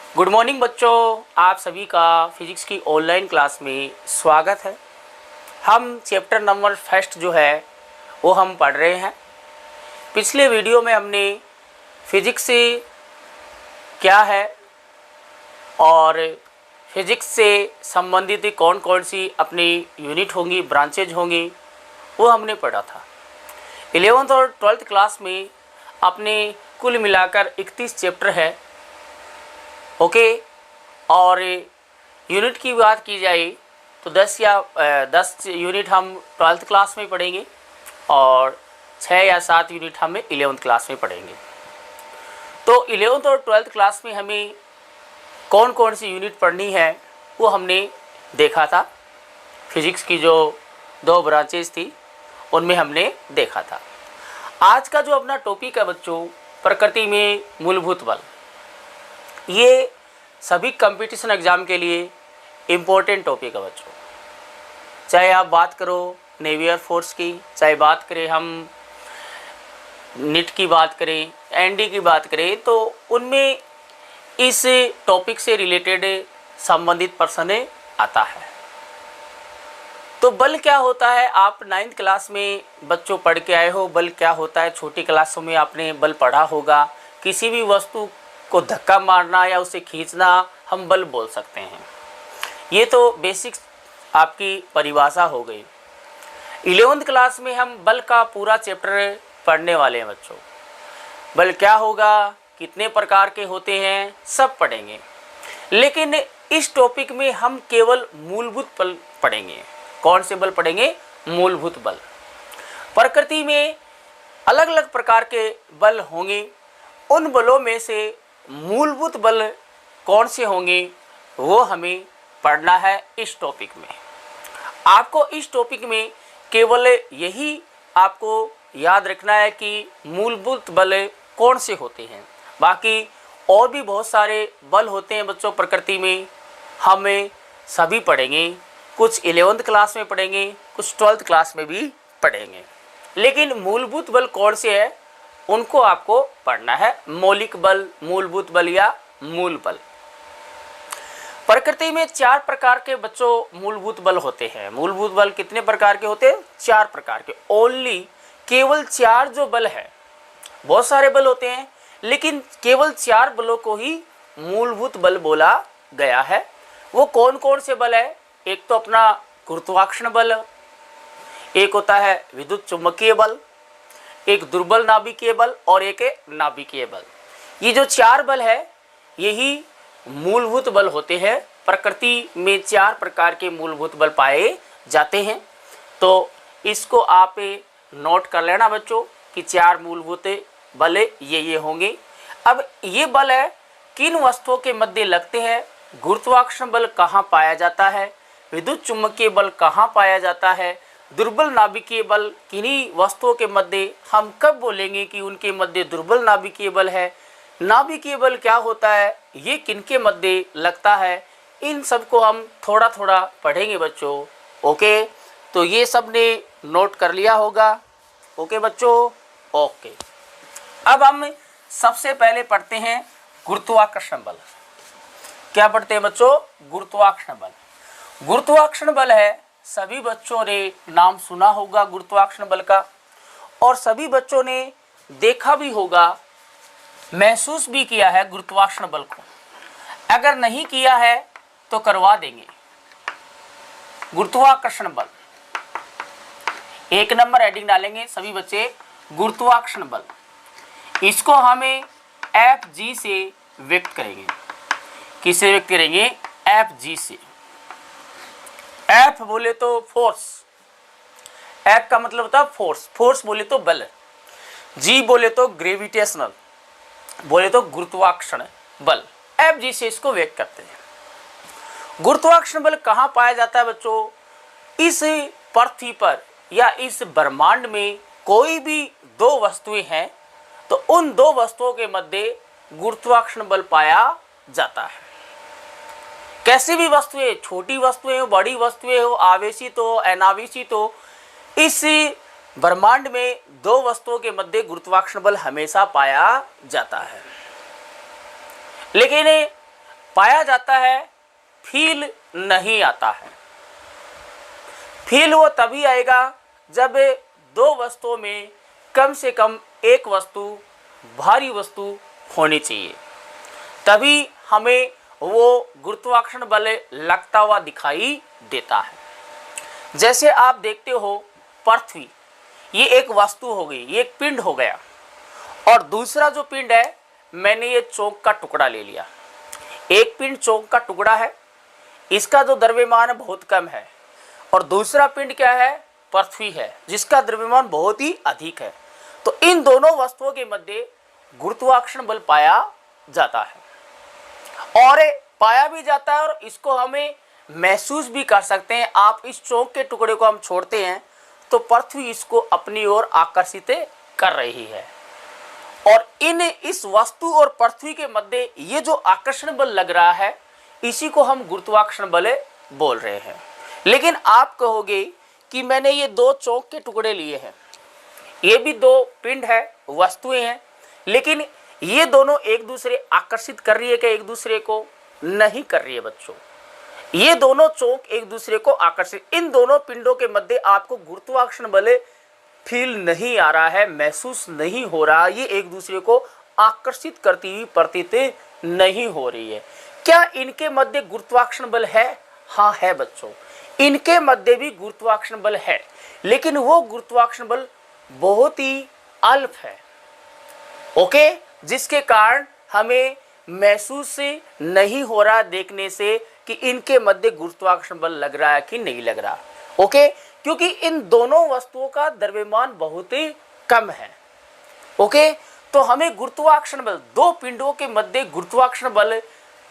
Good morning बच्चों, आप सभी का फिजिक्स की ऑनलाइन क्लास में स्वागत है। हम चैप्टर नंबर फर्स्ट जो है वो हम पढ़ रहे हैं। पिछले वीडियो में हमने फिजिक्स से क्या है और फिजिक्स से संबंधित कौन कौन सी अपनी यूनिट होंगी, ब्रांचेज होंगी, वो हमने पढ़ा था। 11th और 12th क्लास में अपने कुल मिलाकर 31 चैप्टर है। ओके और यूनिट की बात की जाए तो 10 यूनिट हम 12th क्लास में पढ़ेंगे और 6 या 7 यूनिट हमें 11th क्लास में पढ़ेंगे। तो 11th और 12th क्लास में हमें कौन कौन सी यूनिट पढ़नी है वो हमने देखा था। फिजिक्स की जो 2 ब्रांचेज थी उनमें हमने देखा था। आज का जो अपना टॉपिक है बच्चों, प्रकृति में मूलभूत बल। ये सभी कंपटीशन एग्ज़ाम के लिए इम्पोर्टेंट टॉपिक है बच्चों। चाहे आप बात करो नेवी एयर फोर्स की, चाहे बात करें हम नीट की बात करें, एनडी की बात करें, तो उनमें इस टॉपिक से रिलेटेड संबंधित प्रश्न आता है। तो बल क्या होता है, आप 9th क्लास में बच्चों पढ़ के आए हो। बल क्या होता है, छोटी क्लासों में आपने बल पढ़ा होगा। किसी भी वस्तु को धक्का मारना या उसे खींचना हम बल बोल सकते हैं। ये तो बेसिक आपकी परिभाषा हो गई। 11th क्लास में हम बल का पूरा चैप्टर पढ़ने वाले हैं बच्चों। बल क्या होगा, कितने प्रकार के होते हैं, सब पढ़ेंगे। लेकिन इस टॉपिक में हम केवल मूलभूत बल पढ़ेंगे। कौन से बल पढ़ेंगे? मूलभूत बल। प्रकृति में अलग अलग प्रकार के बल होंगे। उन बलों में से मूलभूत बल कौन से होंगे वो हमें पढ़ना है इस टॉपिक में। आपको इस टॉपिक में केवल यही आपको याद रखना है कि मूलभूत बल कौन से होते हैं। बाकी और भी बहुत सारे बल होते हैं बच्चों प्रकृति में, हमें सभी पढ़ेंगे। कुछ 11th क्लास में पढ़ेंगे, कुछ 12th क्लास में भी पढ़ेंगे। लेकिन मूलभूत बल कौन से है उनको आपको पढ़ना है। मौलिक बल, मूलभूत बल या मूल बल। प्रकृति में 4 प्रकार के बच्चों मूलभूत बल होते हैं। मूलभूत बल कितने प्रकार के होते हैं? 4 प्रकार के। ओनली केवल 4 जो बल है, बहुत सारे बल होते हैं लेकिन केवल 4 बलों को ही मूलभूत बल बोला गया है। वो कौन कौन से बल है? एक तो अपना गुरुत्वाकर्षण बल, एक होता है विद्युत चुम्बकीय बल, एक दुर्बल नाभिकीय बल और एक है नाभिकीय बल। ये जो 4 बल है यही मूलभूत बल होते हैं। प्रकृति में 4 प्रकार के मूलभूत बल पाए जाते हैं। तो इसको आप नोट कर लेना बच्चों कि 4 मूलभूत बल ये होंगे। अब ये बल है किन वस्तुओं के मध्य लगते हैं? गुरुत्वाकर्षण बल कहाँ पाया जाता है? विद्युत चुम्बकीय बल कहाँ पाया जाता है? दुर्बल नाभिकीय बल किन्हीं वस्तुओं के मध्य हम कब बोलेंगे कि उनके मध्य दुर्बल नाभिकीय बल है? नाभिकीय बल क्या होता है, ये किनके मध्य लगता है? इन सब को हम थोड़ा थोड़ा पढ़ेंगे बच्चों। ओके, तो ये सब ने नोट कर लिया होगा। ओके बच्चों, ओके। अब हम सबसे पहले पढ़ते हैं गुरुत्वाकर्षण बल। क्या पढ़ते हैं बच्चों? गुरुत्वाकर्षण बल। गुरुत्वाकर्षण बल है, सभी बच्चों ने नाम सुना होगा गुरुत्वाकर्षण बल का, और सभी बच्चों ने देखा भी होगा, महसूस भी किया है गुरुत्वाकर्षण बल को। अगर नहीं किया है तो करवा देंगे। गुरुत्वाकर्षण बल 1 नंबर हेडिंग डालेंगे सभी बच्चे, गुरुत्वाकर्षण बल। इसको हमें Fg से व्यक्त करेंगे। किससे व्यक्त करेंगे? Fg से। F बोले तो फोर्स, F का मतलब होता है फोर्स। फोर्स बोले तो बल, G बोले तो ग्रेविटेशनल, बोले तो गुरुत्वाकर्षण बल। Fg से इसको व्यक्त करते हैं। गुरुत्वाकर्षण बल कहाँ पाया जाता है बच्चों? इस पृथ्वी पर या इस ब्रह्मांड में कोई भी 2 वस्तुएं हैं तो उन 2 वस्तुओं के मध्य गुरुत्वाकर्षण बल पाया जाता है। कैसी भी वस्तुएं, छोटी वस्तुएं हो, बड़ी वस्तुएं हो, आवेशित हो, अनावेशित हो, इस ब्रह्मांड में 2 वस्तुओं के मध्य गुरुत्वाकर्षण बल हमेशा पाया जाता है। लेकिन पाया जाता है, फील नहीं आता है। फील वो तभी आएगा जब दो वस्तुओं में कम से कम एक वस्तु भारी वस्तु होनी चाहिए, तभी हमें वो गुरुत्वाकर्षण बल लगता हुआ दिखाई देता है। जैसे आप देखते हो पृथ्वी, ये एक वस्तु हो गई, ये एक पिंड हो गया, और दूसरा जो पिंड है मैंने ये चौक का टुकड़ा ले लिया। एक पिंड चौक का टुकड़ा है, इसका जो द्रव्यमान बहुत कम है, और दूसरा पिंड क्या है, पृथ्वी है, जिसका द्रव्यमान बहुत ही अधिक है। तो इन दोनों वस्तुओं के मध्य गुरुत्वाकर्षण बल पाया जाता है, और पाया भी जाता है, और इसको हमें महसूस भी कर सकते हैं। आप इस चौक के टुकड़े को हम छोड़ते हैं तो पृथ्वी इसको अपनी ओर आकर्षित कर रही है, और इस वस्तु और पृथ्वी के मध्य ये जो आकर्षण बल लग रहा है, इसी को हम गुरुत्वाकर्षण बल बोल रहे हैं। लेकिन आप कहोगे कि मैंने ये दो चौक के टुकड़े लिए हैं, ये भी दो पिंड है, वस्तुएं हैं, लेकिन ये दोनों एक दूसरे आकर्षित कर रही है क्या एक दूसरे को? नहीं कर रही है बच्चों। ये दोनों चौक एक दूसरे को आकर्षित, इन दोनों पिंडों के मध्य आपको गुरुत्वाकर्षण बल फील नहीं आ रहा है, महसूस नहीं हो रहा, ये एक दूसरे को आकर्षित करती हुई प्रतीत नहीं हो रही है। क्या इनके मध्य गुरुत्वाकर्षण बल है? हाँ है बच्चों, इनके मध्य भी गुरुत्वाकर्षण बल है, लेकिन वो गुरुत्वाकर्षण बल बहुत ही अल्प है, ओके, जिसके कारण हमें महसूस नहीं हो रहा देखने से कि इनके मध्य गुरुत्वाकर्षण बल लग रहा है कि नहीं लग रहा, ओके, क्योंकि इन दोनों वस्तुओं का द्रव्यमान बहुत ही कम है, ओके। तो हमें गुरुत्वाकर्षण बल, दो पिंडों के मध्य गुरुत्वाकर्षण बल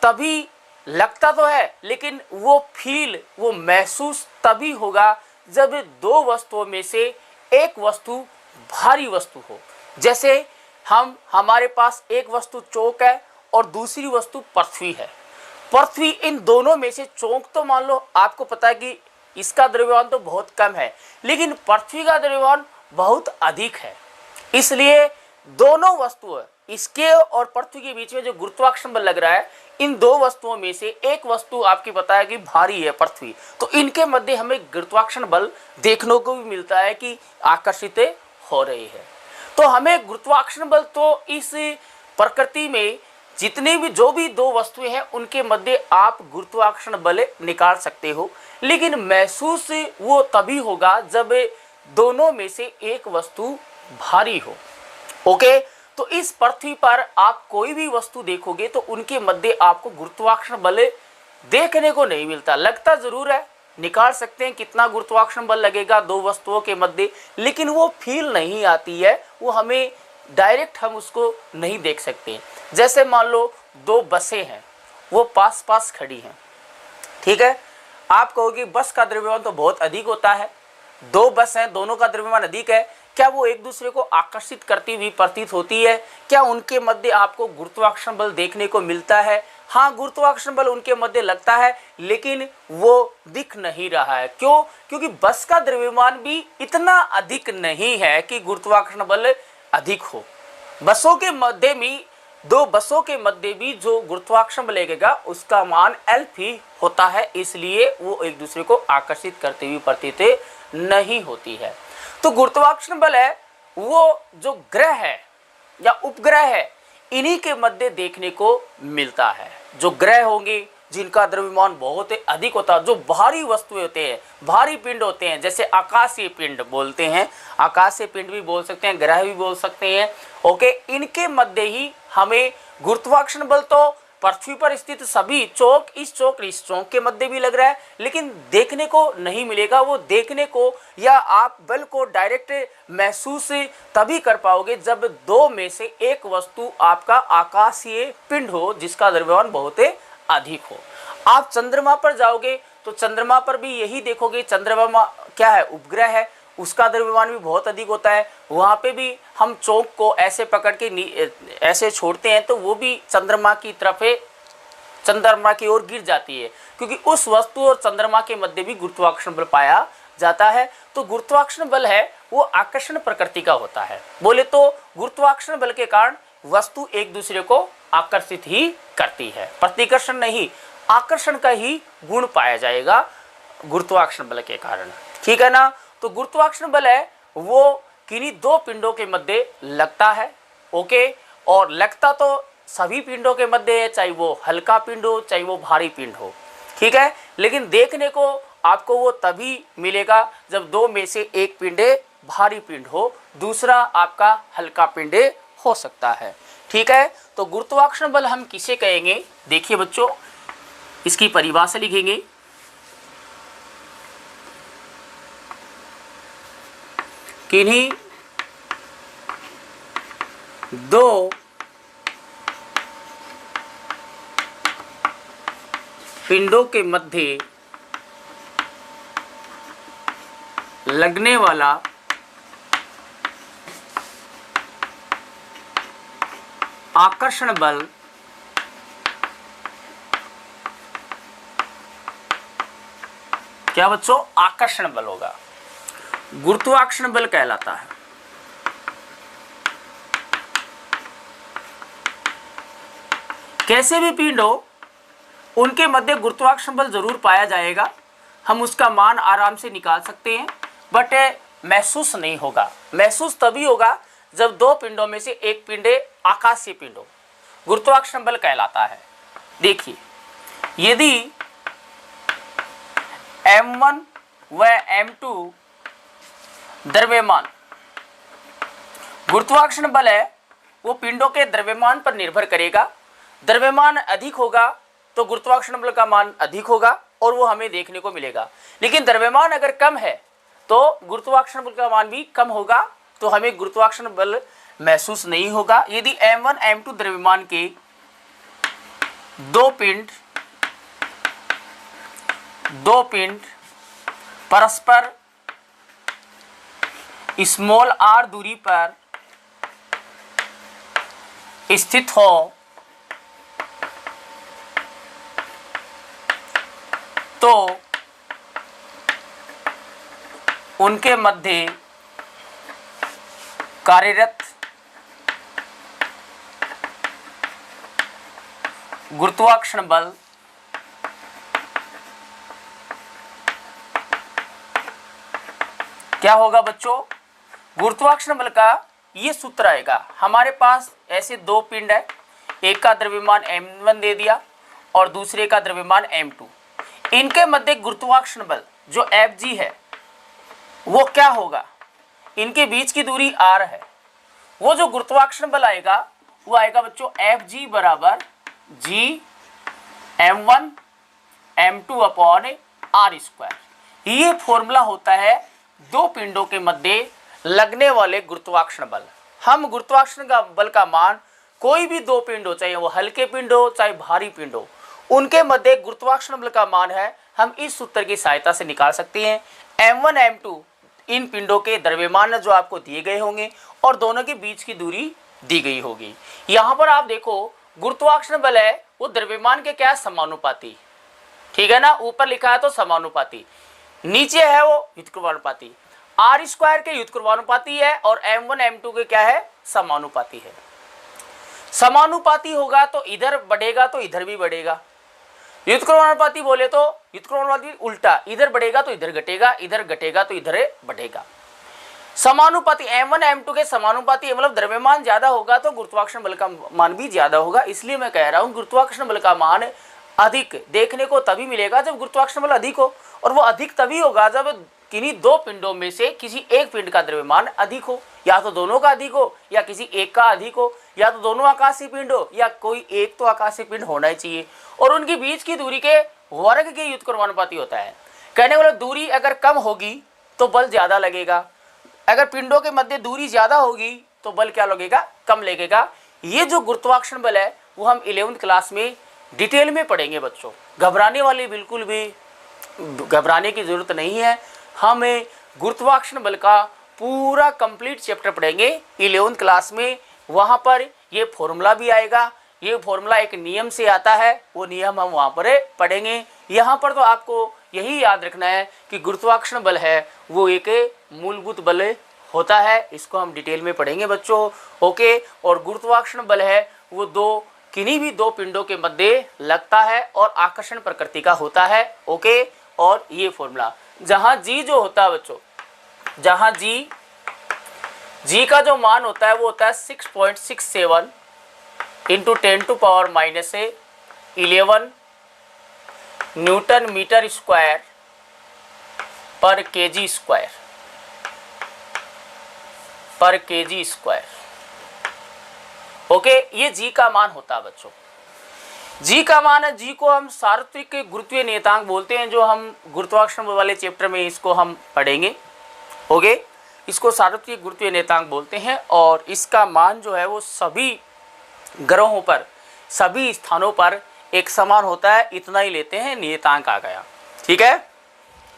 तभी लगता तो है, लेकिन वो फील, वो महसूस तभी होगा जब दो वस्तुओं में से एक वस्तु भारी वस्तु हो। जैसे हमारे पास एक वस्तु चौक है और दूसरी वस्तु पृथ्वी है। पृथ्वी, इन दोनों में से चौक तो मान लो आपको पता है कि इसका द्रव्यमान तो बहुत कम है, लेकिन पृथ्वी का द्रव्यमान बहुत अधिक है, इसलिए दोनों वस्तुएं, इसके और पृथ्वी के बीच में जो गुरुत्वाकर्षण बल लग रहा है, इन दो वस्तुओं में से एक वस्तु आपकी पता है कि भारी है, पृथ्वी, तो इनके मध्य हमें गुरुत्वाकर्षण बल देखने को भी मिलता है कि आकर्षित हो रही है। तो हमें गुरुत्वाकर्षण बल तो इस प्रकृति में जितने भी जो भी दो वस्तुएं हैं उनके मध्य आप गुरुत्वाकर्षण बल निकाल सकते हो, लेकिन महसूस वो तभी होगा जब दोनों में से एक वस्तु भारी हो, ओके। तो इस पृथ्वी पर आप कोई भी वस्तु देखोगे तो उनके मध्य आपको गुरुत्वाकर्षण बल देखने को नहीं मिलता, लगता जरूर है, निकाल सकते हैं कितना गुरुत्वाकर्षण बल लगेगा दो वस्तुओं के मध्य, लेकिन वो फील नहीं आती है, वो हमें डायरेक्ट हम उसको नहीं देख सकते। जैसे मान लो दो बसें हैं, वो पास पास खड़ी हैं, ठीक है, आप कहोगे बस का द्रव्यमान तो बहुत अधिक होता है, दो बस हैं, दोनों का द्रव्यमान अधिक है, क्या वो एक दूसरे को आकर्षित करती हुई प्रतीत होती है? क्या उनके मध्य आपको गुरुत्वाकर्षण बल देखने को मिलता है? हाँ, गुरुत्वाकर्षण बल उनके मध्य लगता है, लेकिन वो दिख नहीं रहा है। क्यों? क्योंकि बस का द्रव्यमान भी इतना अधिक नहीं है कि गुरुत्वाकर्षण बल अधिक हो। बसों के मध्य में, दो बसों के मध्य भी जो गुरुत्वाकर्षण बल लगेगा उसका मान एल्फ ही होता है, इसलिए वो एक दूसरे को आकर्षित करते हुए प्रतीत नहीं होती है। तो गुरुत्वाकर्षण बल है वो जो ग्रह है या उपग्रह है, इन्हीं के मध्य देखने को मिलता है। जो ग्रह होंगे जिनका द्रव्यमान बहुत अधिक होता है, जो भारी वस्तुएं होते हैं, भारी पिंड होते हैं, जैसे आकाशीय पिंड बोलते हैं, आकाशीय पिंड भी बोल सकते हैं, ग्रह भी बोल सकते हैं, ओके, इनके मध्य ही हमें गुरुत्वाकर्षण बल तो पृथ्वी पर स्थित सभी चौक, इस चौक के मध्य भी लग रहा है, लेकिन देखने को नहीं मिलेगा। वो देखने को या आप बल को डायरेक्ट महसूस तभी कर पाओगे जब दो में से एक वस्तु आपका आकाशीय पिंड हो जिसका द्रव्यमान बहुत अधिक हो। आप चंद्रमा पर जाओगे तो चंद्रमा पर भी यही देखोगे, चंद्रमा क्या है, उपग्रह है, उसका द्रव्यमान भी बहुत अधिक होता है। वहाँ पे भी हम चौक को ऐसे पकड़ के ऐसे छोड़ते हैं तो वो भी चंद्रमा की तरफ, चंद्रमा की ओर गिर जाती है, क्योंकि उस वस्तु और चंद्रमा के मध्य भी गुरुत्वाकर्षण बल पाया जाता है। तो गुरुत्वाकर्षण बल है वो आकर्षण प्रकृति का होता है। बोले तो गुरुत्वाकर्षण बल के कारण वस्तु एक दूसरे को आकर्षित ही करती है, प्रतिकर्षण नहीं, आकर्षण का ही गुण पाया जाएगा गुरुत्वाकर्षण बल के कारण। ठीक है ना। तो गुरुत्वाकर्षण बल है वो किन्हीं दो पिंडों के मध्य लगता है। ओके, और लगता तो सभी पिंडों के मध्य है, चाहे वो हल्का पिंड हो चाहे वो भारी पिंड हो। ठीक है, लेकिन देखने को आपको वो तभी मिलेगा जब दो में से एक पिंड भारी पिंड हो, दूसरा आपका हल्का पिंड हो सकता है। ठीक है, तो गुरुत्वाकर्षण बल हम किसे कहेंगे? देखिए बच्चों, इसकी परिभाषा लिखेंगे। किन्हीं दो पिंडों के मध्य लगने वाला आकर्षण बल क्या बच्चों? आकर्षण बल होगा, गुरुत्वाकर्षण बल कहलाता है। कैसे भी पिंड हो उनके मध्य गुरुत्वाकर्षण बल जरूर पाया जाएगा, हम उसका मान आराम से निकाल सकते हैं, बट महसूस नहीं होगा। महसूस तभी होगा जब दो पिंडों में से एक पिंड आकाशीय पिंड हो, गुरुत्वाकर्षण बल कहलाता है। देखिए, यदि m1 व m2 द्रव्यमान, गुरुत्वाकर्षण बल है वो पिंडों के द्रव्यमान पर निर्भर करेगा। द्रव्यमान अधिक होगा तो गुरुत्वाकर्षण बल का मान अधिक होगा और वो हमें देखने को मिलेगा, लेकिन द्रव्यमान अगर कम है तो गुरुत्वाकर्षण बल का मान भी कम होगा, तो हमें गुरुत्वाकर्षण बल महसूस नहीं होगा। यदि m1 m2 द्रव्यमान के दो पिंड परस्पर स्मॉल r दूरी पर स्थित हो तो उनके मध्य कार्यरत गुरुत्वाकर्षण बल क्या होगा बच्चों? गुरुत्वाकर्षण बल का ये सूत्र आएगा। हमारे पास ऐसे दो पिंड है, एक का द्रव्यमान m1 दे दिया और दूसरे का द्रव्यमान m2। इनके मध्य गुरुत्वाकर्षण बल जो Fg है वो क्या होगा? इनके बीच की दूरी r है, वो जो गुरुत्वाकर्षण बल आएगा वो आएगा बच्चों Fg बराबर g m1 m2 upon r square. ये फॉर्मूला होता है दो पिंडों के मध्य लगने वाले गुरुत्वाकर्षण बल। हम गुरुत्वाकर्षण का बल का मान कोई भी दो पिंड हो, चाहे वो हल्के पिंड हो चाहे भारी पिंड हो, उनके मध्य गुरुत्वाकर्षण बल का मान है हम इस सूत्र की सहायता से निकाल सकते हैं। m1 m2 इन पिंडों के द्रव्यमान जो आपको दिए गए होंगे और दोनों के बीच की दूरी दी गई होगी। यहाँ पर आप देखो गुरुत्वाकर्षण बल है वो द्रव्यमान के क्या समानुपाती, ठीक है ना। ऊपर लिखा है तो समानुपाती, नीचे है वो व्युत्क्रमानुपाती। r स्क्वायर के व्युत्क्रमानुपाती है और m1 m2 के क्या है? समानुपाती है। समानुपाती होगा तो इधर बढ़ेगा तो इधर भी बढ़ेगा। व्युत्क्रमानुपाती बोले तो व्युत्क्रमानुपाती उल्टा, इधर बढ़ेगा तो इधर घटेगा, इधर घटेगा तो इधर बढ़ेगा। समानुपाती m1 m2 के समानुपाती मतलब द्रव्यमान ज्यादा होगा तो गुरुत्वाकर्षण बल का मान भी ज्यादा होगा। इसलिए मैं कह रहा हूँ गुरुत्वाकर्षण बल का मान अधिक देखने को तभी मिलेगा जब गुरुत्वाकर्षण बल अधिक हो, और वो अधिक तभी होगा जब किन्हीं दो पिंडों में से किसी एक पिंड का द्रव्यमान अधिक हो, या तो दोनों का अधिक हो या किसी एक का अधिक हो, या तो दोनों आकाशीय पिंड हो या कोई एक तो आकाशीय पिंड होना ही चाहिए, और उनके बीच की दूरी के वर्ग के व्युत्क्रमानुपाती होता है। कहने वाला दूरी अगर कम होगी तो बल ज्यादा लगेगा, अगर पिंडों के मध्य दूरी ज्यादा होगी तो बल क्या लगेगा? कम लगेगा। ये जो गुरुत्वाकर्षण बल है वो हम 11वीं क्लास में डिटेल में पढ़ेंगे बच्चों, घबराने वाली बिल्कुल भी घबराने की जरूरत नहीं है। हम गुरुत्वाकर्षण बल का पूरा कंप्लीट चैप्टर पढ़ेंगे 11वीं क्लास में। वहाँ पर ये फॉर्मूला भी आएगा, ये फॉर्मूला एक नियम से आता है, वो नियम हम वहाँ पर पढ़ेंगे। यहाँ पर तो आपको यही याद रखना है कि गुरुत्वाकर्षण बल है वो एक मूलभूत बल होता है, इसको हम डिटेल में पढ़ेंगे बच्चों। ओके, और गुरुत्वाकर्षण बल है वो दो किन्हीं भी दो पिंडों के मध्य लगता है और आकर्षण प्रकृति का होता है। ओके, और ये फॉर्मूला जहां जी जो होता है बच्चों, जहां जी का जो मान होता है वो होता है 6.67 इंटू 10⁻11 न्यूटन मीटर स्क्वायर पर केजी स्क्वायर ओके, ये जी का मान होता है बच्चों। जी का मान है, जी को हम सार्वत्रिक गुरुत्वीय नियतांक बोलते हैं, जो हम गुरुत्वाकर्षण बल वाले चैप्टर में इसको हम पढ़ेंगे। ओके, इसको सार्वत्रिक गुरुत्वीय नियतांक बोलते हैं और इसका मान जो है वो सभी ग्रहों पर, सभी स्थानों पर एक समान होता है, इतना ही लेते हैं, नियतांक आ गया। ठीक है,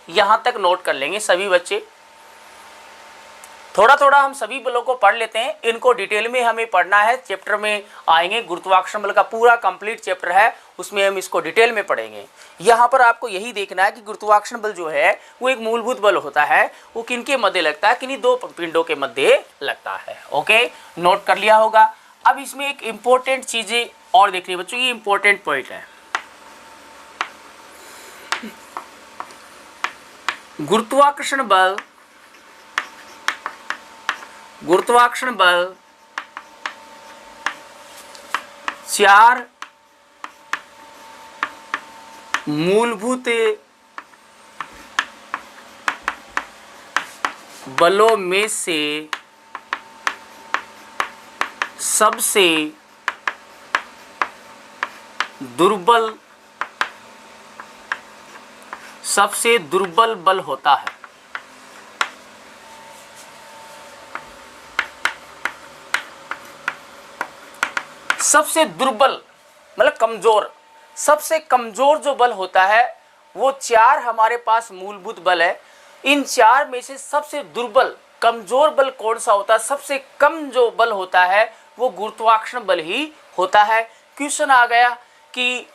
यहाँ तक नोट कर लेंगे सभी बच्चे। थोड़ा थोड़ा हम सभी बलों को पढ़ लेते हैं, इनको डिटेल में हमें पढ़ना है, चैप्टर में आएंगे, गुरुत्वाकर्षण बल का पूरा कंप्लीट चैप्टर है, उसमें हम इसको डिटेल में पढ़ेंगे। यहाँ पर आपको यही देखना है कि गुरुत्वाकर्षण बल जो है वो एक मूलभूत बल होता है, वो किनके मध्य लगता है, किन्हीं दो पिंडों के मध्य लगता है। ओके, नोट कर लिया होगा। अब इसमें एक इंपॉर्टेंट चीजें और देखनी है बच्चों, ये इंपॉर्टेंट पॉइंट है। गुरुत्वाकर्षण बल 4 मूलभूत बलों में से सबसे दुर्बल बल होता है। सबसे दुर्बल मतलब कमजोर, सबसे कमजोर जो बल होता है वो 4 हमारे पास मूलभूत बल है। इन 4 में से सबसे दुर्बल कमजोर बल कौन सा होता है, सबसे कम जो बल होता है वो गुरुत्वाकर्षण बल ही होता है। क्वेश्चन आ गया कि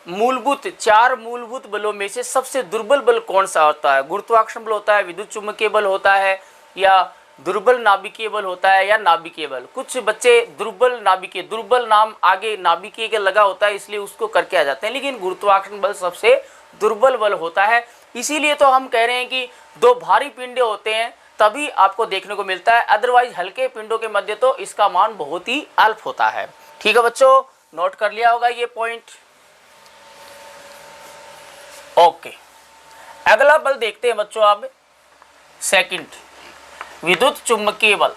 4 मूलभूत बलों में से सबसे दुर्बल बल कौन सा होता है, गुरुत्वाकर्षण बल होता है, विद्युत चुम्बकीय बल होता है, या दुर्बल नाभिकीय बल होता है, या नाभिकीय बल। कुछ बच्चे दुर्बल नाम आगे नाभिकीय के लगा होता है इसलिए उसको करके आ जाते हैं, लेकिन गुरुत्वाकर्षण बल सबसे दुर्बल बल होता है। इसीलिए तो हम कह रहे हैं कि 2 भारी पिंडे होते हैं तभी आपको देखने को मिलता है, अदरवाइज हल्के पिंडों के मध्य तो इसका मान बहुत ही अल्प होता है। ठीक है बच्चों, नोट कर लिया होगा ये पॉइंट। ओके, अगला बल देखते हैं बच्चों आप, सेकंड विद्युत चुम्बकीय बल।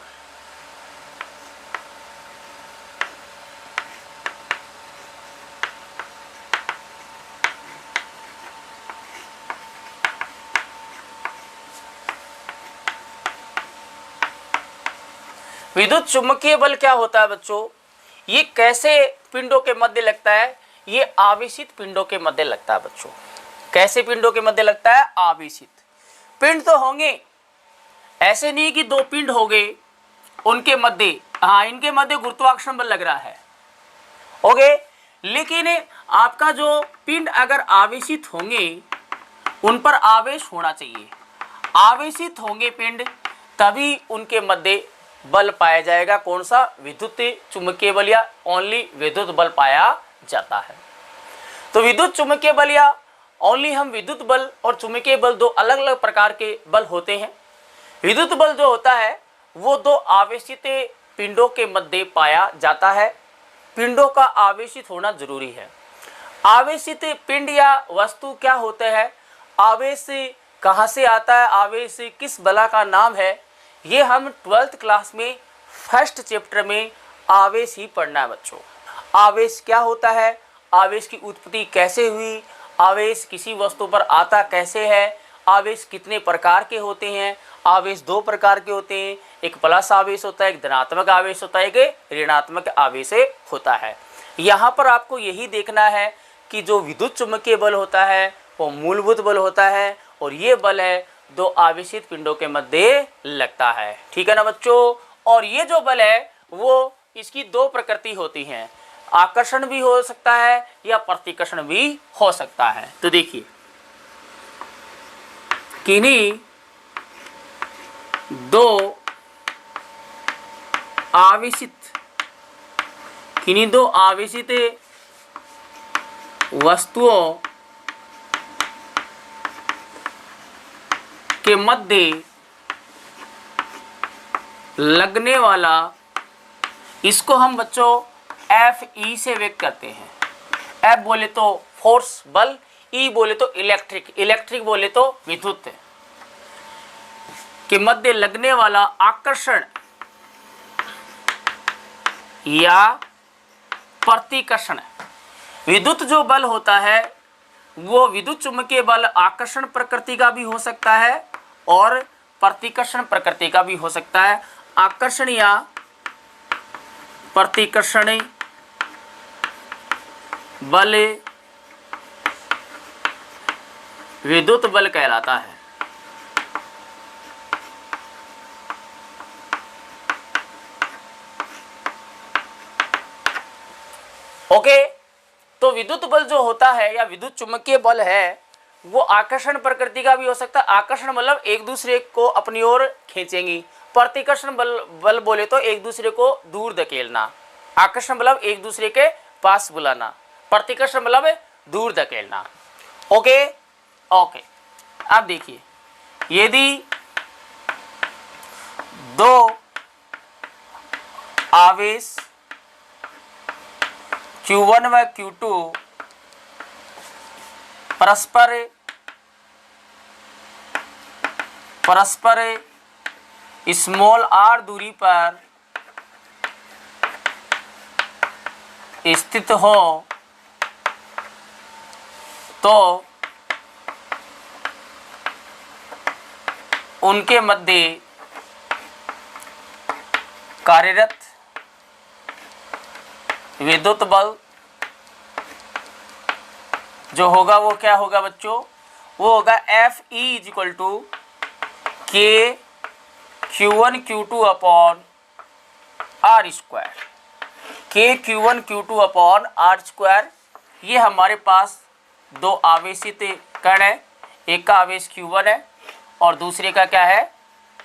विद्युत चुम्बकीय बल क्या होता है बच्चों, ये कैसे पिंडों के मध्य लगता है, ये आवेशित पिंडों के मध्य लगता है बच्चों। कैसे पिंडों के मध्य लगता है, आवेशित पिंड तो होंगे, ऐसे नहीं कि 2 पिंड हो गए उनके मध्य, हाँ इनके मध्य गुरुत्वाकर्षण बल लग रहा है। ओके, लेकिन आपका जो पिंड अगर आवेशित होंगे उन पर आवेश होना चाहिए, आवेशित होंगे पिंड तभी उनके मध्य बल पाया जाएगा। कौन सा, विद्युत चुम्बकीय बल या ओनली विद्युत बल पाया जाता है। तो विद्युत चुम्बकीय बल या ओनली हम विद्युत बल और चुम्बकीय बल 2 अलग अलग प्रकार के बल होते हैं। विद्युत बल जो होता है वो 2 आवेशित पिंडों के मध्य पाया जाता है। पिंडों का आवेशित होना जरूरी है। आवेशित पिंड या वस्तु क्या होते हैं, आवेश कहाँ से आता है, आवेश किस बला का नाम है, ये हम 12th क्लास में फर्स्ट चैप्टर में आवेश ही पढ़ना है बच्चों। आवेश क्या होता है, आवेश की उत्पत्ति कैसे हुई, आवेश किसी वस्तु पर आता कैसे है, आवेश कितने प्रकार के होते हैं। आवेश 2 प्रकार के होते हैं, एक प्लस आवेश होता है, एक धनात्मक आवेश होता है, एक ऋणात्मक आवेश होता है। यहाँ पर आपको यही देखना है कि जो विद्युत चुम्बकीय बल होता है वो मूलभूत बल होता है और ये बल है 2 आवेशित पिंडों के मध्य लगता है। ठीक है ना बच्चों, और ये जो बल है वो इसकी 2 प्रकृति होती हैं, आकर्षण भी हो सकता है या प्रतिकर्षण भी हो सकता है। तो देखिए, किन्हीं 2 आवेशित वस्तुओं के मध्य लगने वाला, इसको हम बच्चों Fe से व्यक्त करते हैं। F बोले तो फोर्स बल, E बोले तो इलेक्ट्रिक, इलेक्ट्रिक बोले तो विद्युत के मध्य लगने वाला आकर्षण या प्रतिकर्षण। विद्युत जो बल होता है वो विद्युत चुंबकीय बल आकर्षण प्रकृति का भी हो सकता है और प्रतिकर्षण प्रकृति का भी हो सकता है। आकर्षण या प्रतिकर्षण बल विद्युत बल कहलाता है। ओके, तो विद्युत बल जो होता है या विद्युत चुंबकीय बल है वो आकर्षण प्रकृति का भी हो सकता है। आकर्षण मतलब एक दूसरे को अपनी ओर खींचेंगी। प्रतिकर्षण बल बोले तो एक दूसरे को दूर धकेलना। आकर्षण मतलब एक दूसरे के पास बुलाना, प्रतिकर्षण मतलब दूर धकेलना। ओके ओके, अब देखिए, यदि दो आवेश Q1 व Q2 परस्पर स्मॉल r दूरी पर स्थित हो तो उनके मध्य कार्यरत विद्युत बल जो होगा वो क्या होगा बच्चों, वो होगा Fe equal to K Q1 Q2 upon R square. K Q1 Q2 upon R square. ये हमारे पास दो आवेशित कण है, एक का आवेश Q1 है और दूसरे का क्या है,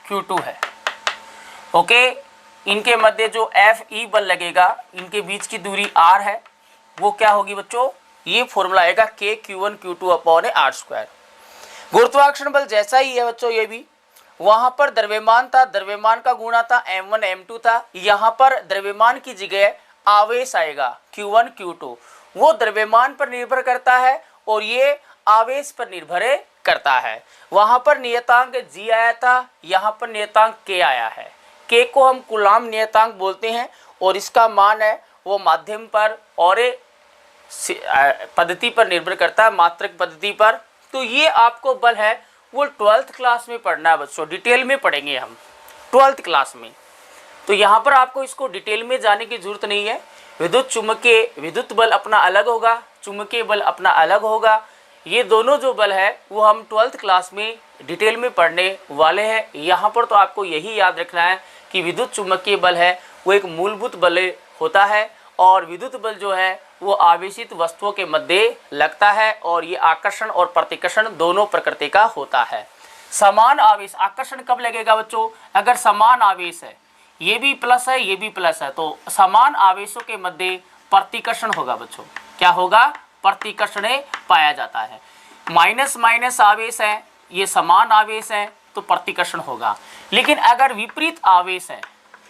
Q2 है। ओके, इनके मध्य जो Fe बल लगेगा, इनके बीच की दूरी R है, वो क्या होगी बच्चों, ये फॉर्मूला आएगा K Q1 Q2 upon R square. गुरुत्वाकर्षण बल जैसा ही है बच्चों, ये भी वहां पर द्रव्यमान था, द्रव्यमान का गुणा था m1 m2 था, यहाँ पर द्रव्यमान की जगह आवेश आएगा Q1 Q2। वो द्रव्यमान पर निर्भर करता है और ये आवेश पर निर्भर करता है। वहां पर नियतांक G आया था, यहाँ पर नियतांक K आया है। K को हम कूलाम नियतांक बोलते हैं और इसका मान है वो माध्यम पर और पद्धति पर निर्भर करता है, मात्रक पद्धति पर। तो ये आपको बल है वो 12th क्लास में पढ़ना है बच्चों, डिटेल में पढ़ेंगे हम 12th क्लास में। तो यहाँ पर आपको इसको डिटेल में जाने की जरूरत नहीं है। विद्युत बल अपना अलग होगा, चुंबकीय बल अपना अलग होगा। ये दोनों जो बल है वो हम 12th क्लास में डिटेल में पढ़ने वाले हैं। यहाँ पर तो आपको यही याद रखना है कि विद्युत चुंबकीय बल है वो एक मूलभूत बल होता है और विद्युत बल जो है वो आवेशित वस्तुओं के मध्य लगता है और ये आकर्षण और प्रतिकर्षण दोनों प्रकृति का होता है। समान आवेश, आकर्षण कब लगेगा बच्चों, अगर समान आवेश है, ये भी प्लस है ये भी प्लस है, तो समान आवेशों के मध्य प्रतिकर्षण होगा बच्चों। क्या होगा, प्रतिकर्षण पाया जाता है। माइनस माइनस आवेश है, ये समान आवेश है तो प्रतिकर्षण होगा। लेकिन अगर विपरीत आवेश है,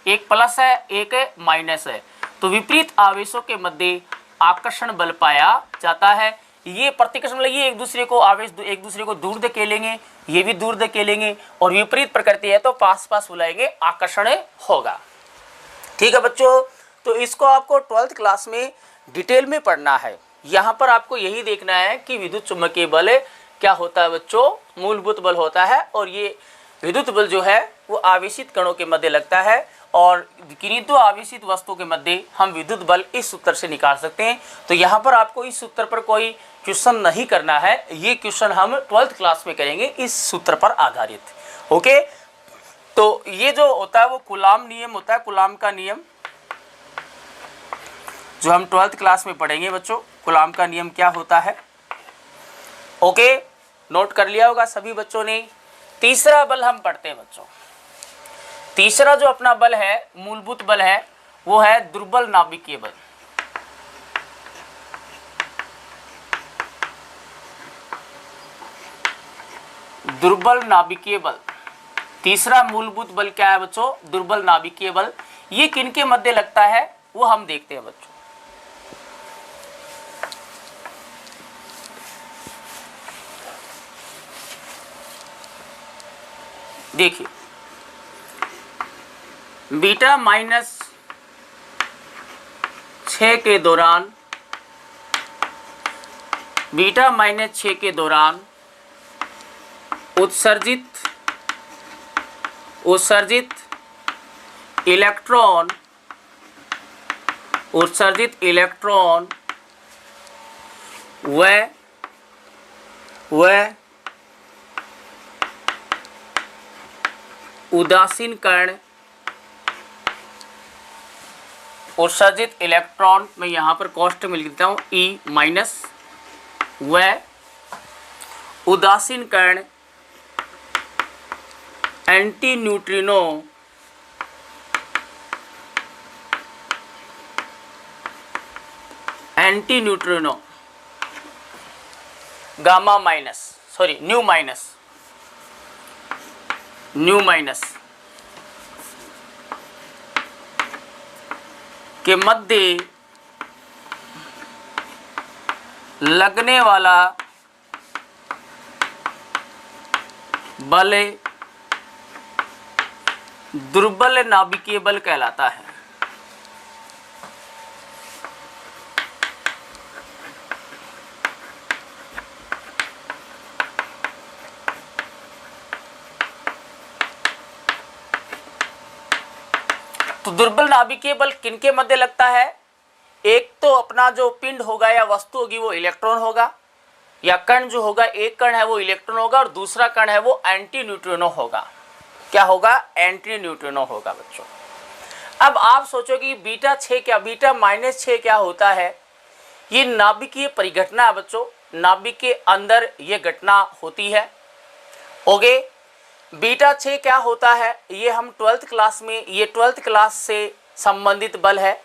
एक प्लस है एक माइनस है, तो विपरीत आवेशों के मध्य आकर्षण बल पाया जाता है। ये प्रतिकर्षण मतलब ये एक दूसरे को आवेश एक दूसरे को दूर धकेलेंगे, ये भी दूर धकेलेंगे, और विपरीत प्रकृति है तो पास पास बुलाएंगे, आकर्षण होगा। ठीक है बच्चों, तो इसको आपको 12th क्लास में डिटेल में पढ़ना है। यहाँ पर आपको यही देखना है कि विद्युत चुंबकीय बल क्या होता है बच्चों, मूलभूत बल होता है और ये विद्युत बल जो है वो आवेशित कणों के मध्य लगता है और किन्हीं दो आवेशित वस्तुओं के मध्य हम विद्युत बल इस सूत्र से निकाल सकते हैं। तो यहाँ पर आपको इस सूत्र पर कोई क्वेश्चन नहीं करना है, ये क्वेश्चन हम 12th क्लास में करेंगे इस सूत्र पर आधारित। ओके, तो ये जो होता है वो कूलाम नियम होता है, कूलाम का नियम जो हम 12th क्लास में पढ़ेंगे बच्चों। कूलाम का नियम क्या होता है, ओके, नोट कर लिया होगा सभी बच्चों ने। तीसरा बल हम पढ़ते हैं बच्चों। तीसरा जो अपना बल है, मूलभूत बल है, वो है दुर्बल नाभिकीय बल। दुर्बल नाभिकीय बल। तीसरा मूलभूत बल क्या है बच्चों? दुर्बल नाभिकीय बल। ये किनके मध्य लगता है वो हम देखते हैं बच्चों। देखिए, बीटा -6 के दौरान, बीटा -6 के दौरान उत्सर्जित इलेक्ट्रॉन व उदासीन कण, उत्सर्जित इलेक्ट्रॉन मैं यहाँ पर कॉस्ट में लिख देता हूँ E माइनस, व उदासीन कण anti neutrino gamma minus, sorry new minus के मध्य लगने वाला बल दुर्बल नाभिकीय बल कहलाता है। तो दुर्बल नाभिकीय बल किनके मध्य लगता है? एक तो अपना जो पिंड होगा या वस्तु होगी वो इलेक्ट्रॉन होगा, या कण जो होगा, एक कण है वो इलेक्ट्रॉन होगा और दूसरा कण है वो एंटी न्यूट्रिनो होगा। क्या होगा? एंटी न्यूट्रिनो होगा बच्चों। अब आप सोचो कि बीटा -6 क्या होता है? ये नाभिकीय परिघटना है बच्चों, नाभिक के अंदर ये घटना होती है। ओके, बीटा 6 क्या होता है? ये हम 12th क्लास में, ये 12th क्लास से संबंधित बल है,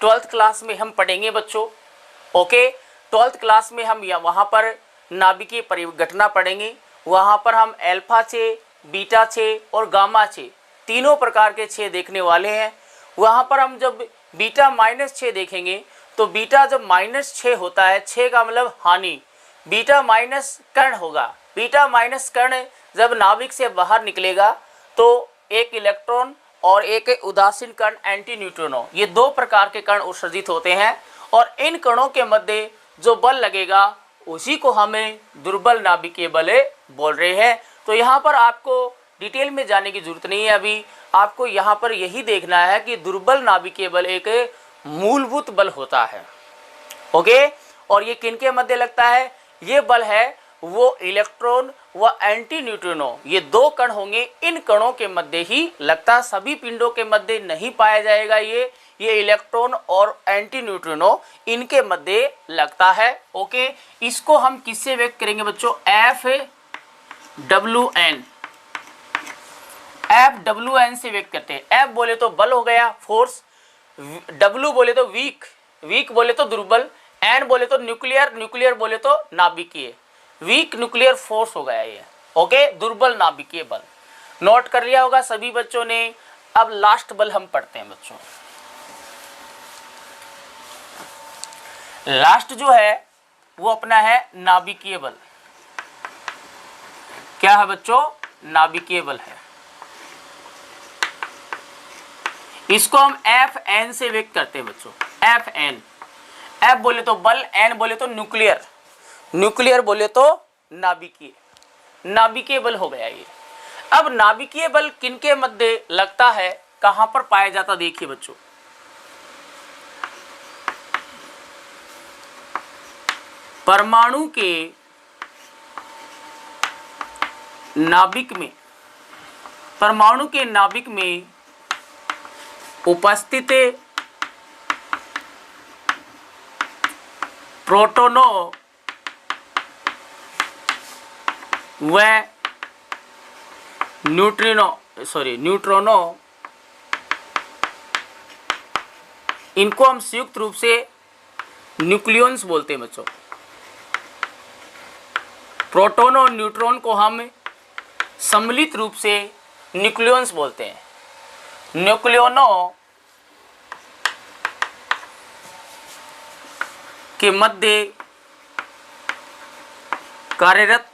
12th क्लास में हम पढ़ेंगे बच्चों। ओके, 12th क्लास में हम वहाँ पर नाभिकीय परिघटना पढ़ेंगे। वहाँ पर हम अल्फा 6, बीटा 6 और गामा 6 तीनों प्रकार के 6 देखने वाले हैं। वहाँ पर हम जब बीटा -6 देखेंगे तो बीटा जब -6 होता है, 6 का मतलब हानि, बीटा माइनस कण होगा। बीटा माइनस कण जब नाभिक से बाहर निकलेगा तो एक इलेक्ट्रॉन और एक उदासीन कण एंटी न्यूट्रिनो, ये 2 प्रकार के कण उत्सर्जित होते हैं और इन कणों के मध्य जो बल लगेगा उसी को हमें दुर्बल नाभिकीय बल बोल रहे हैं। तो यहाँ पर आपको डिटेल में जाने की जरूरत नहीं है, अभी आपको यहाँ पर यही देखना है कि दुर्बल नाभिकीय बल एक मूलभूत बल होता है। ओके, और ये किनके मध्य लगता है? ये बल है वो इलेक्ट्रॉन व एंटी न्यूट्रिनो, ये 2 कण होंगे, इन कणों के मध्य ही लगता है। सभी पिंडों के मध्य नहीं पाया जाएगा ये इलेक्ट्रॉन और एंटी न्यूट्रिनो इनके मध्य लगता है। ओके, इसको हम किससे व्यक्त करेंगे बच्चों? FWN से व्यक्त करते हैं। F बोले तो बल हो गया, फोर्स, W बोले तो वीक बोले तो दुर्बल, N बोले तो न्यूक्लियर बोले तो नाभिकीय, वीक न्यूक्लियर फोर्स हो गया ये। ओके, दुर्बल नाभिकीय बल नोट कर लिया होगा सभी बच्चों ने। अब लास्ट बल हम पढ़ते हैं बच्चों। लास्ट जो है वो अपना है नाभिकीय बल। क्या है बच्चों? नाभिकीय बल है। इसको हम FN से व्यक्त करते हैं बच्चों। FN, F बोले तो बल, N बोले तो न्यूक्लियर बोले तो नाभिकीय बल हो गया ये। अब नाभिकीय बल किनके मध्य लगता है, कहां पर पाया जाता? देखिए बच्चों, परमाणु के नाभिक में उपस्थित प्रोटॉनों व न्यूट्रॉनों, इनको हम संयुक्त रूप से न्यूक्लियॉन्स बोलते हैं बच्चों। प्रोटॉन और न्यूट्रॉन को हम सम्मिलित रूप से न्यूक्लियॉन्स बोलते हैं। न्यूक्लियनों के मध्य कार्यरत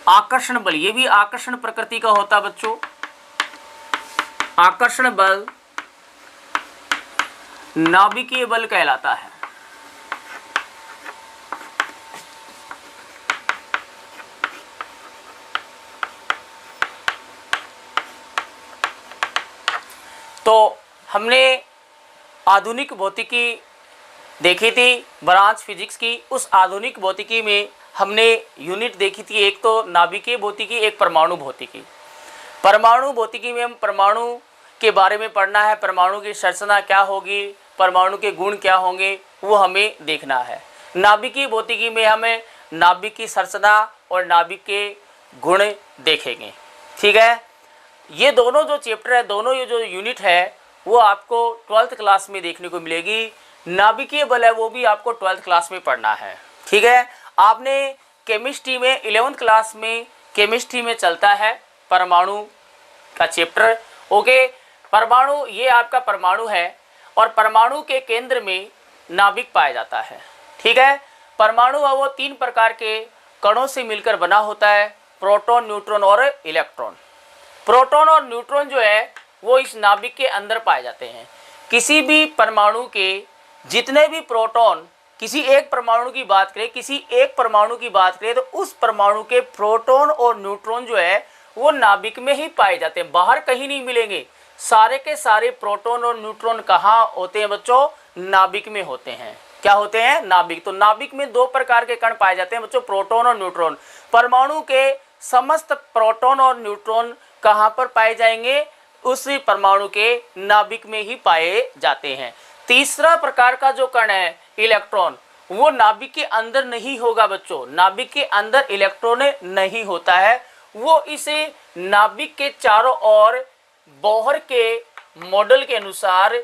आकर्षण बल, ये भी आकर्षण प्रकृति का होता बच्चों। आकर्षण बल नाभिकीय बल कहलाता है। तो हमने आधुनिक भौतिकी देखी थी, ब्रांच फिजिक्स की। उस आधुनिक भौतिकी में हमने यूनिट देखी थी, एक तो नाभिकीय भौतिकी, एक परमाणु भौतिकी। परमाणु भौतिकी में हम परमाणु के बारे में पढ़ना है, परमाणु की संरचना क्या होगी, परमाणु के गुण क्या होंगे, वो हमें देखना है। नाभिकीय भौतिकी में हमें नाभिक की संरचना और नाभिक के गुण देखेंगे। ठीक है, ये दोनों जो चैप्टर है, दोनों ये जो यूनिट है, वो आपको 12th क्लास में देखने को मिलेगी। नाभिकीय बल है वो भी आपको 12th क्लास में पढ़ना है। ठीक है, आपने केमिस्ट्री में 11th क्लास में केमिस्ट्री में चलता है परमाणु का चैप्टर। ओके, परमाणु, ये आपका परमाणु है और परमाणु के केंद्र में नाभिक पाया जाता है। ठीक है, परमाणु है वो 3 प्रकार के कणों से मिलकर बना होता है, प्रोटॉन, न्यूट्रॉन और इलेक्ट्रॉन। प्रोटॉन और न्यूट्रॉन जो है वो इस नाभिक के अंदर पाए जाते हैं। किसी भी परमाणु के जितने भी प्रोटॉन, किसी एक परमाणु की बात करें, किसी एक परमाणु की बात करें, तो उस परमाणु के प्रोटॉन और न्यूट्रॉन जो है वो नाभिक में ही पाए जाते हैं, बाहर कहीं नहीं मिलेंगे। सारे के सारे प्रोटॉन और न्यूट्रॉन कहाँ होते हैं बच्चों? नाभिक में होते हैं। क्या होते हैं? नाभिक। तो नाभिक में 2 प्रकार के कण पाए जाते हैं बच्चों, प्रोटॉन और न्यूट्रॉन। परमाणु के समस्त प्रोटॉन और न्यूट्रॉन कहाँ पर पाए जाएंगे? उस परमाणु के नाभिक में ही पाए जाते हैं। तीसरा प्रकार का जो कण है इलेक्ट्रॉन, वो नाभिक के अंदर नहीं होगा बच्चों। नाभिक के अंदर इलेक्ट्रॉन नहीं होता है, वो इसे नाभिक के चारों ओर बोहर के मॉडल के अनुसार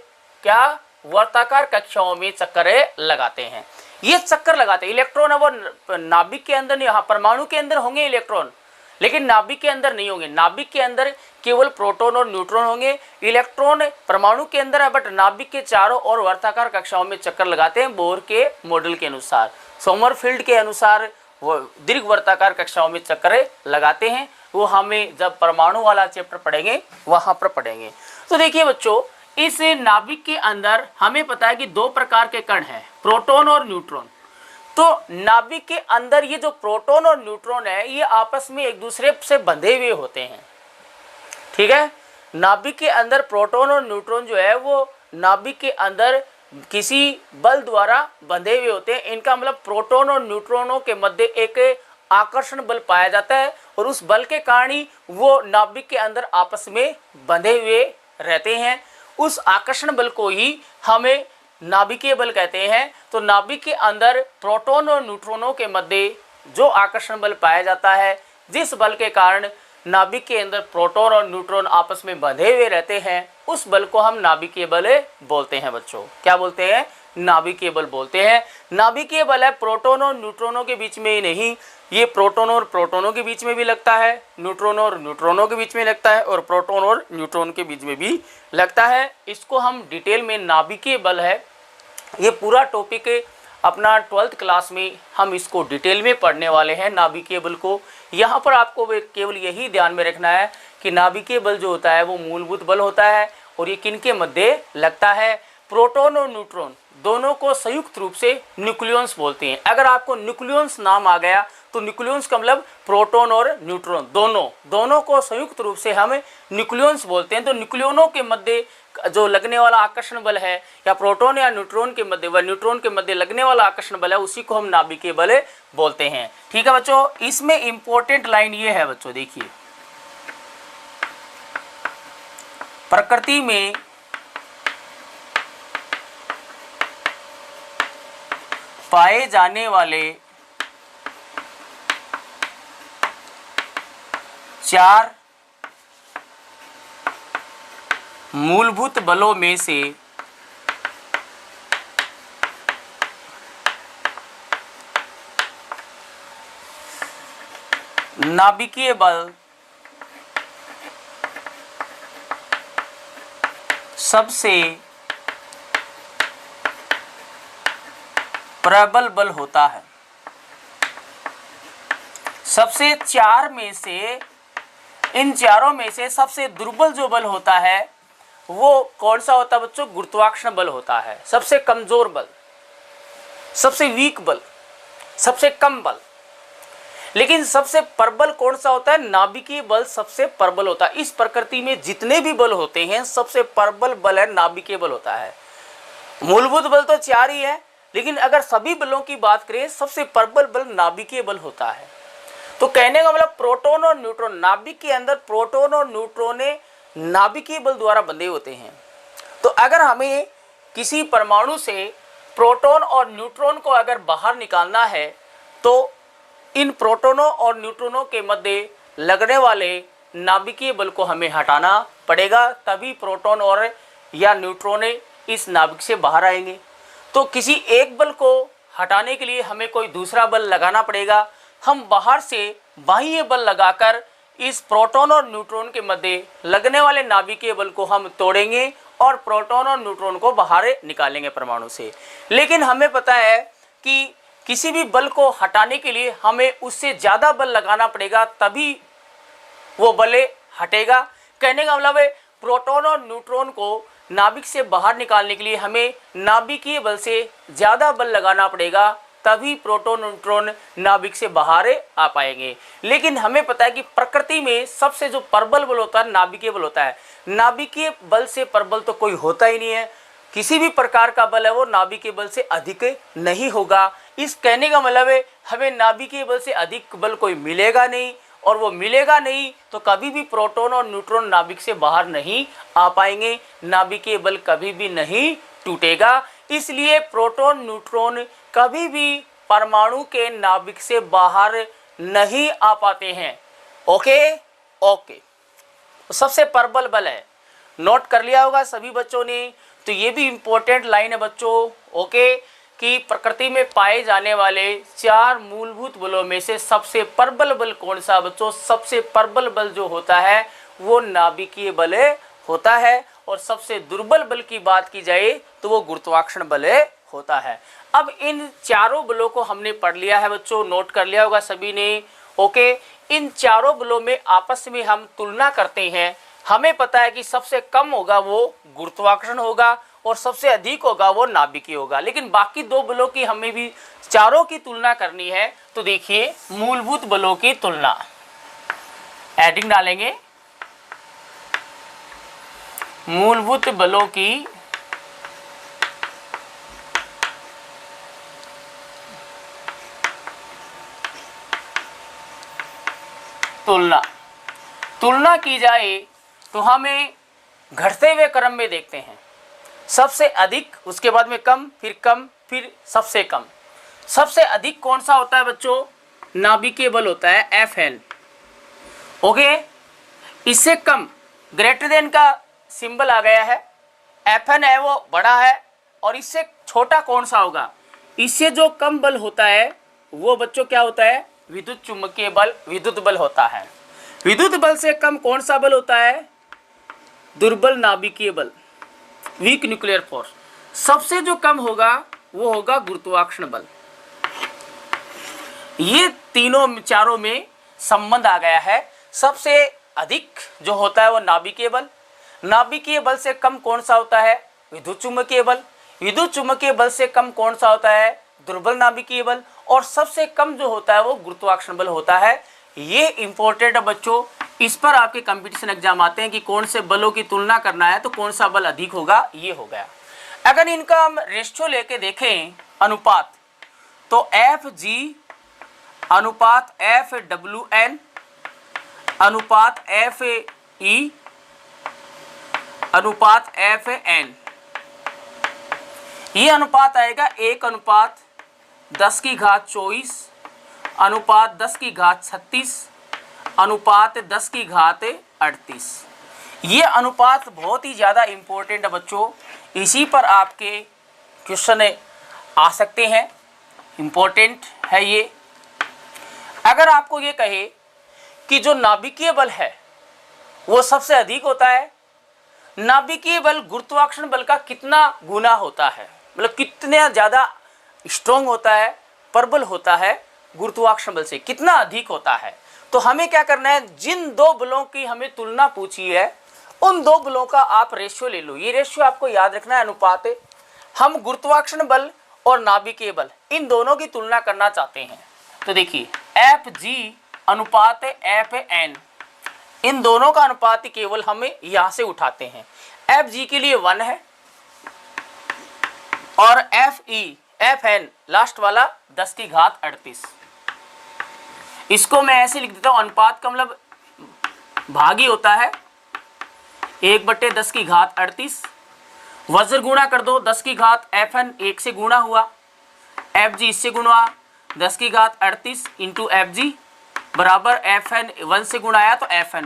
क्या वर्ताकार कक्षाओं में चक्कर लगाते हैं। ये चक्कर लगाते हैं। इलेक्ट्रॉन है वो नाभिक के अंदर नहीं, हाँ परमाणु के अंदर होंगे इलेक्ट्रॉन, लेकिन नाभिक के अंदर नहीं होंगे। नाभिक के अंदर केवल प्रोटॉन और न्यूट्रॉन होंगे। इलेक्ट्रॉन परमाणु के अंदर है, बट नाभिक के चारों ओर वर्ताकार कक्षाओं में चक्कर लगाते हैं बोर के मॉडल के अनुसार, सोमरफील्ड के अनुसार वो दीर्घ वर्ताकार कक्षाओं में चक्कर लगाते हैं। वो हमें जब परमाणु वाला चैप्टर पढ़ेंगे वहां पर पढ़ेंगे। तो देखिए बच्चों, इस नाभिक के अंदर हमें पता है कि 2 प्रकार के कण हैं, प्रोटॉन और न्यूट्रॉन। तो नाभिक के अंदर ये जो प्रोटॉन और न्यूट्रॉन है, ये आपस में एक दूसरे से बंधे हुए होते हैं। ठीक है, नाभिक के अंदर प्रोटॉन और न्यूट्रॉन जो है वो नाभिक के अंदर किसी बल द्वारा बंधे हुए होते हैं। इनका मतलब प्रोटॉन और न्यूट्रॉनों के मध्य एक आकर्षण बल पाया जाता है और उस बल के कारण ही वो नाभिक के अंदर आपस में बंधे हुए रहते हैं। उस आकर्षण बल को ही हमें नाभिकीय बल कहते हैं। तो नाभिक के अंदर प्रोटॉन और न्यूट्रॉनों के मध्य जो आकर्षण बल पाया जाता है, जिस बल के कारण नाभिक के अंदर प्रोटॉन और न्यूट्रॉन आपस में बंधे हुए रहते हैं, उस बल को हम नाभिकीय बल बोलते हैं बच्चों। क्या बोलते हैं? नाभिकीय बल बोलते हैं। नाभिकीय बल है प्रोटॉन और न्यूट्रॉनों के बीच में ही नहीं, ये प्रोटॉन और प्रोटॉनों के बीच में भी लगता है, न्यूट्रॉन और न्यूट्रॉनों के बीच में लगता है, और प्रोटॉन और न्यूट्रॉन के बीच में भी लगता है। इसको हम डिटेल में नाभिकीय बल है, ये पूरा टॉपिक अपना 12th क्लास में हम इसको डिटेल में पढ़ने वाले हैं नाभिकीय बल को। यहाँ पर आपको केवल यही ध्यान में रखना है कि नाभिकीय बल जो होता है वो मूलभूत बल होता है और ये किनके मध्य लगता है? प्रोटॉन और न्यूट्रॉन दोनों को संयुक्त रूप से न्यूक्लियॉन्स बोलते हैं। अगर आपको न्यूक्लियॉन्स नाम आ गया तो न्यूक्लियॉन्स का मतलब प्रोटॉन और न्यूट्रॉन दोनों को संयुक्त रूप से हम न्यूक्लियॉन्स बोलते हैं। तो न्यूक्लियनों के मध्य जो लगने वाला आकर्षण बल है, या प्रोटॉन या न्यूट्रॉन के मध्य व न्यूट्रॉन के मध्य लगने वाला आकर्षण बल है, उसी को हम नाभिकीय बल बोलते हैं। ठीक है बच्चों, इसमें इंपॉर्टेंट लाइन ये है बच्चों, देखिए प्रकृति में पाए जाने वाले 4 मूलभूत बलों में से नाभिकीय बल सबसे प्रबल बल होता है। सबसे चार में से, इन चारों में से सबसे दुर्बल जो बल होता है वो कौन सा होता है बच्चों? गुरुत्वाकर्षण बल होता है। सबसे कमजोर बल, सबसे वीक बल, सबसे कम बल। लेकिन सबसे प्रबल कौन सा होता है? नाभिकीय बल सबसे प्रबल होता है। इस प्रकृति में जितने भी बल होते हैं सबसे प्रबल बल है नाभिकीय बल होता है। मूलभूत बल तो चार ही है, लेकिन अगर सभी बलों की बात करें सबसे प्रबल बल नाभिकीय बल होता है। तो कहने का मतलब प्रोटॉन और न्यूट्रॉन, नाभिक के अंदर प्रोटॉन और न्यूट्रॉन नाभिकीय बल द्वारा बंधे होते हैं। तो अगर हमें किसी परमाणु से प्रोटॉन और न्यूट्रॉन को अगर बाहर निकालना है तो इन प्रोटॉनों और न्यूट्रॉनों के मध्य लगने वाले नाभिकीय बल को हमें हटाना पड़ेगा, तभी प्रोटॉन और या न्यूट्रॉन इस नाभिक से बाहर आएंगे। तो किसी एक बल को हटाने के लिए हमें कोई दूसरा बल लगाना पड़ेगा। हम बाहर से बाह्य बल लगाकर इस प्रोटॉन और न्यूट्रॉन के मध्य लगने वाले नाभिकीय बल को हम तोड़ेंगे और प्रोटॉन और न्यूट्रॉन को बाहर निकालेंगे परमाणु से। लेकिन हमें पता है कि किसी भी बल को हटाने के लिए हमें उससे ज़्यादा बल लगाना पड़ेगा, तभी वो बल हटेगा। कहने का मतलब है प्रोटॉन और न्यूट्रॉन को नाभिक से बाहर निकालने के लिए हमें नाभिकीय बल से ज़्यादा बल लगाना पड़ेगा, तभी प्रोटॉन न्यूट्रॉन नाभिक से बाहर आ पाएंगे। लेकिन हमें पता है कि प्रकृति में सबसे जो प्रबल बल होता है नाभिकीय बल होता है। नाभिकीय बल से प्रबल तो कोई होता ही नहीं है। किसी भी प्रकार का बल है वो नाभिकीय बल से अधिक नहीं होगा। इस कहने का मतलब है हमें नाभिकीय बल से अधिक बल कोई मिलेगा नहीं, और वो मिलेगा नहीं तो कभी भी प्रोटॉन और न्यूट्रॉन नाभिक से बाहर नहीं आ पाएंगे, नाभिकीय बल कभी भी नहीं टूटेगा। इसलिए प्रोटॉन न्यूट्रॉन कभी भी परमाणु के नाभिक से बाहर नहीं आ पाते हैं। ओके, सबसे प्रबल बल है, नोट कर लिया होगा सभी बच्चों ने। तो ये भी इंपॉर्टेंट लाइन है बच्चों, कि प्रकृति में पाए जाने वाले चार मूलभूत बलों में से सबसे प्रबल बल कौन सा बच्चों? सबसे प्रबल बल जो होता है वो नाभिकीय बल होता है, और सबसे दुर्बल बल की बात की जाए तो वो गुरुत्वाकर्षण बल होता है। अब इन चारों बलों को हमने पढ़ लिया है बच्चों, नोट कर लिया होगा सभी ने। इन चारों बलों में आपस में हम तुलना करते हैं। हमें पता है कि सबसे कम होगा वो गुरुत्वाकर्षण होगा और सबसे अधिक होगा वो नाभिकीय होगा। लेकिन बाकी दो बलों की हमें भी चारों की तुलना करनी है। तो देखिए मूलभूत बलों की तुलना, एडिंग डालेंगे, मूलभूत बलों की तुलना की जाए तो हमें घटते हुए क्रम में देखते हैं। सबसे अधिक, उसके बाद में कम, फिर सबसे कम। सबसे अधिक कौन सा होता है बच्चों? नाभिकीय बल होता है Fn। इससे कम, ग्रेटर देन का सिंबल आ गया है, Fn है वो बड़ा है। और इससे छोटा कौन सा होगा? इससे जो कम बल होता है वो बच्चों क्या होता है? विद्युत चुंबकीय बल, विद्युत बल होता है। विद्युत बल से कम कौन सा बल होता है? दुर्बल नाभिकीय बल, वीक न्यूक्लियर फोर्स। सबसे जो कम होगा वो होगा गुरुत्वाकर्षण बल। ये तीनों चारों में संबंध आ गया है। सबसे अधिक जो होता है वो नाभिकीय बल। नाभिकीय बल से कम कौन सा होता है? विद्युत चुंबकीय बल। विद्युत चुंबकीय बल से कम कौन सा होता है? दुर्बल नाभिकीय बल। और सबसे कम जो होता है वो गुरुत्वाकर्षण बल होता है। ये इंपॉर्टेंट है बच्चों, इस पर आपके कंपटीशन एग्जाम आते हैं कि कौन से बलों की तुलना करना है तो कौन सा बल अधिक होगा, ये हो गया। अगर इनका हम रेशियो लेके देखें, अनुपात, तो Fg अनुपात Fwn अनुपात Fe अनुपात Fn, ये अनुपात आएगा 1:10⁻24 अनुपात 10⁻36 अनुपात 10⁻38। ये अनुपात बहुत ही ज़्यादा इम्पोर्टेंट है बच्चों, इसी पर आपके क्वेश्चन आ सकते हैं, इम्पोर्टेंट है ये। अगर आपको ये कहे कि जो नाभिकीय बल है वो सबसे अधिक होता है। नाभिकीय बल गुरुत्वाकर्षण बल का कितना गुना होता है, मतलब कितना ज़्यादा स्ट्रॉन्ग होता है, प्रबल होता है गुरुत्वाकर्षण बल से, कितना अधिक होता है। तो हमें क्या करना है, जिन दो बलों की हमें तुलना पूछी है उन दो बलों का आप रेशियो ले लो। ये रेशियो आपको याद रखना है, अनुपात है। हम गुरुत्वाकर्षण बल और नाभिकीय बल इन दोनों की तुलना करना चाहते हैं। तो देखिए Fg अनुपात Fn, इन दोनों का अनुपात केवल हमें यहां से उठाते हैं। Fg के लिए 1 है और Fn लास्ट वाला 10 की घात 38। इसको मैं ऐसे लिख देता हूं, अनुपात का मतलब भागी होता है 1/10 की घात 38। वज्र गुणा कर दो 10 की घात Fn 1 से गुणा हुआ, Fg इससे गुणा 10 की घात 38 इंटू Fg बराबर Fn 1 से गुणा आया तो Fn।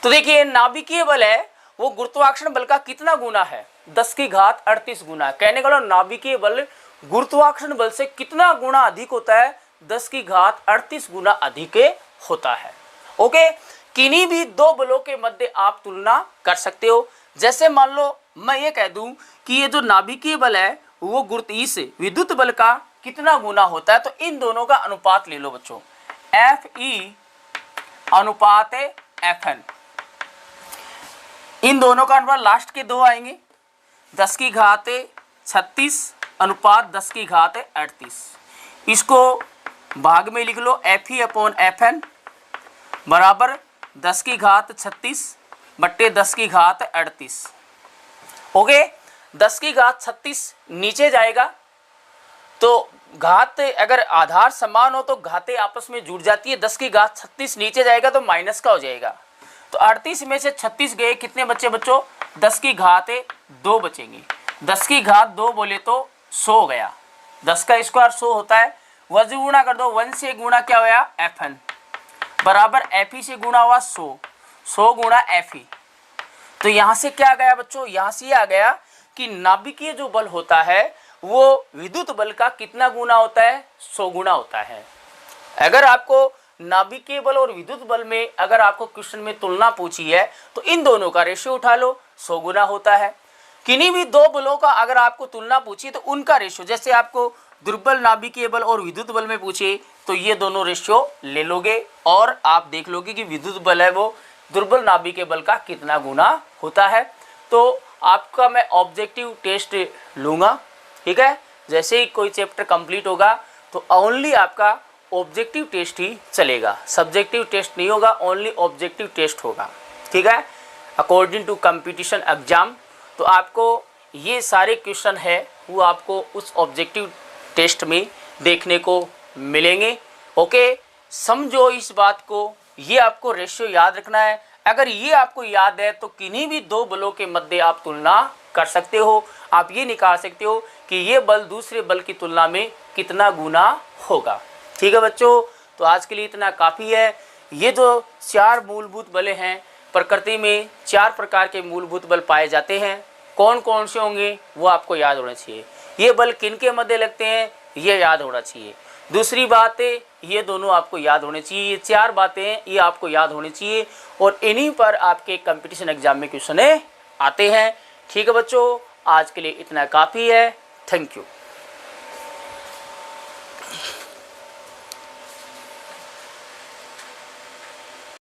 तो देखिए नाभिकीय बल है वो गुरुत्वाकर्षण बल का कितना गुना है, 10 की घात 38 गुना। कहने का नाभिकीय बल गुरुत्वाकर्षण बल से कितना गुना अधिक होता है, 10 की घात 38 गुना अधिक होता है। ओके, किन्हीं भी दो बलों के मध्य आप तुलना कर सकते हो। जैसे मान लो मैं ये कह दूं कि ये जो नाभिकीय बल है वो इस विद्युत बल का कितना गुना होता है, तो इन दोनों का अनुपात ले लो बच्चों, Fe अनुपात Fn। इन दोनों का अनुपात लास्ट के दो आएंगे, 10 की घात 36 अनुपात 10 की घात 38। इसको भाग में लिख लो, Fe/Fn बराबर 10 की घात 36 बट्टे 10 की घात 38। ओके, 10 की घात 36 नीचे जाएगा तो घात अगर आधार समान हो तो घातें आपस में जुड़ जाती है। 10 की घात 36 नीचे जाएगा तो माइनस का हो जाएगा। तो 38 में से 36 गए, कितने बच्चे बच्चों, 10 की घात 2 बचेंगे। 10 की घात 2 बोले तो 100 गया, 10 का स्क्वायर 100 होता है। वज्र गुणा कर दो, 1 से गुणा क्या होया Fn बराबर Fe से गुणा हुआ 100 गुणा Fe। तो यहाँ से क्या आ गया बच्चों, यहाँ से आ गया कि नाभिकीय जो बल होता है वो विद्युत बल का कितना गुना होता है, 100 गुना होता है। अगर आपको नाभिकीय बल और विद्युत बल में अगर आपको क्वेश्चन में तुलना पूछी है तो इन दोनों का रेशियो उठा लो, 100 गुना होता है। किन्हीं भी दो बलों का अगर आपको तुलना पूछी तो उनका रेशियो, जैसे आपको दुर्बल नाभिकीय बल और विद्युत बल में पूछे तो ये दोनों रेशियो ले लोगे और आप देख लोगे कि विद्युत बल है वो दुर्बल नाभिकीय बल का कितना गुना होता है। तो आपका मैं ऑब्जेक्टिव टेस्ट लूँगा, ठीक है। जैसे ही कोई चैप्टर कंप्लीट होगा तो ओनली आपका ऑब्जेक्टिव टेस्ट ही चलेगा, सब्जेक्टिव टेस्ट नहीं होगा, ओनली ऑब्जेक्टिव टेस्ट होगा, ठीक है, अकॉर्डिंग टू कंपटीशन एग्जाम। तो आपको ये सारे क्वेश्चन है वो आपको उस ऑब्जेक्टिव टेस्ट में देखने को मिलेंगे। ओके, समझो इस बात को, ये आपको रेशियो याद रखना है। अगर ये आपको याद है तो किन्हीं भी दो बलों के मध्य आप तुलना कर सकते हो, आप ये निकाल सकते हो कि ये बल दूसरे बल की तुलना में कितना गुना होगा। ठीक है बच्चों, तो आज के लिए इतना काफ़ी है। ये जो 4 मूलभूत बल हैं, प्रकृति में 4 प्रकार के मूलभूत बल पाए जाते हैं, कौन कौन से होंगे वो आपको याद होना चाहिए। ये बल किन के मध्य लगते हैं ये याद होना चाहिए। दूसरी बात है ये दोनों आपको याद होने चाहिए, ये 4 बातें ये आपको याद होनी चाहिए और इन्हीं पर आपके कंपटीशन एग्जाम में क्वेश्चन आते हैं। ठीक है बच्चों, आज के लिए इतना काफ़ी है। Thank you.